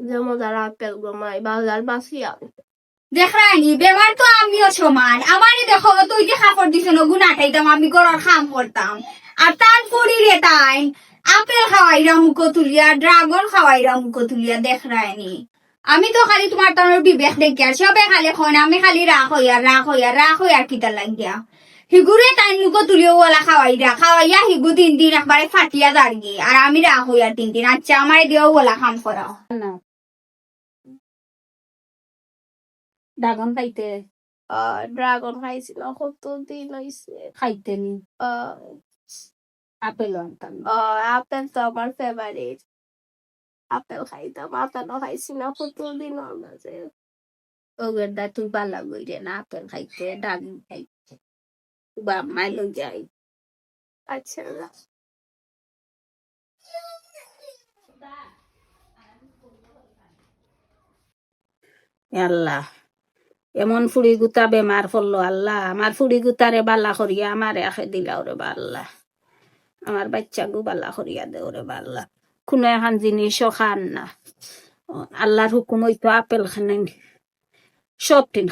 যেমন যারা আপেল গমাই বাজার বাসিয়া দেখ রানি বেমার তো আমিও সমান আমারই দেখো তুই যে খাপড় দিছ না গুনা খাইতাম আমি গরর খাম করতাম আর তার পরি রে তাই আপেল খাওয়াইরা মুখ তুলিয়া ড্রাগন খাওয়াইরা মুখ তুলিয়া দেখ রানি আমি তো খালি তোমার তোর বিবেক দেখি আর সবে খালি খন আমি খালি রাখ হইয়া কিতা লাগিয়া হিগুরে তাই মুখ তুলিও ওলা খাওয়াইয়া হিগু 3 দিন একবারে ফাটিয়া দাঁড়িয়ে আর আমি রাখ হইয়া 3 দিন আচ্ছা আমার দিয়েও ওলা খাম করাও না ড্রাগন খাইতে ড্রাগন খাইছিলাম কত দিন হয়েছে খাইতে নি আপেল আনতাম আপেল তো আমার ফেভারিট আপেল খাইতাম আপেলও খাইছিলাম কত দিন ওর মাঝে ওগের দা তুই পালা গইরে না আপেল খাইতে ড্রাগন খাইতে বা মাইলো যাই আচ্ছা আল্লাহ এমন ফুড়ি গুতা বেমার পড়লো আল্লাহ আমার ফুড়ি গুতারে বালা করিয়া আমার একে দিলা ওরে বা আল্লাহ আমার বাচ্চা গু বালা করিয়া দে ওরে বা আল্লাহ কোনো এখন জিনিসও খান না আল্লাহর হুকুম হইতো আপেল খানে সব দিন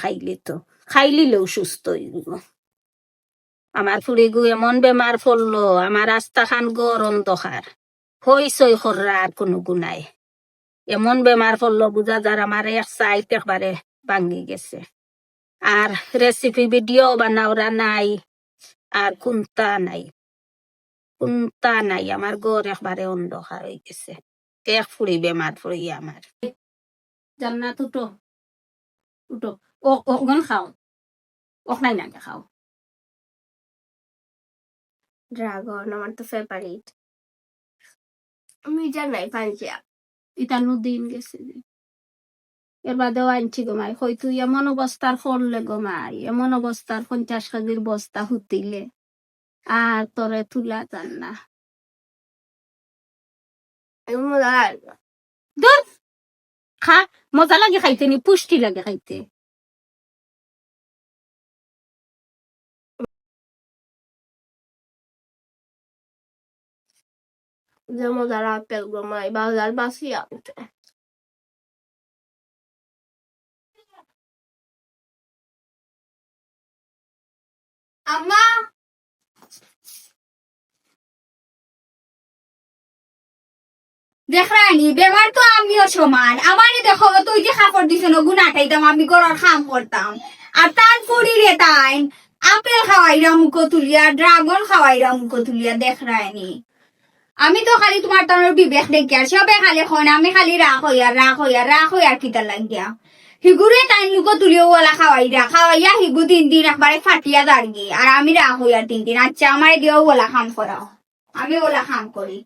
খাইলিলেও সুস্থ হইব আমার ফুড়ি গু এমন বেমার পড়লো আমার রাস্তা খান গর অন্ধকার হইসই খররা আর কোনো গুনাই এমন বেমার পড়লো বুঝা যার আমার এক সাইড একবারে ভাঙি গেছে আর রেসিপি ভিডিও বানাওরা নাই আর কুন্তা নাই আমার ঘর একবারে অন্ধকার হয়ে গেছে এক ফুড়ি বেমার ফুড়ি আমার জান্নাত উঠো ওগন খাও ওক নাই নাকে খাও ড্রাগন আমার তো ফেভারিট আমি জানাই পাঞ্জিয়া ইতানু দিন গেছে যে এর বাদেও আনছি গোমাই হয়তো এমন অবস্থার করলে গোমাই এমন অবস্থার 50 কেজির বস্তা হুতিলে আর তোরে তুলা যান না দূর খা মজা লাগে খাইতে নি পুষ্টি লাগে খাইতে যেমন যারা আপেল গমাই বাজার বাসিয়া আম্মা দেখ রানি বেমার তো আমিও সমান আমারই দেখো তুই যে খাপড় দিছ না গুনা খাইতাম আমি গরর খাম করতাম আর তার পরি রে তাই আপেল খাওয়াইরা মুখ তুলিয়া ড্রাগন খাওয়াইরা মুখ তুলিয়া দেখ রানি আমি তো খালি তোমার তোর বিবেক দেখি আর সবে খালি খন আমি খালি রাখ হইয়া কিতা লাগিয়া হিগুরে তাই মুখ তুলিও ওলা খাওয়াইয়া হিগু 3 দিন একবারে ফাটিয়া দাঁড়িয়ে আর আমি রাখ হইয়া 3 দিন আচ্ছা আমার দিয়েও ওলা খাম করাও আমি ওলা খাম করি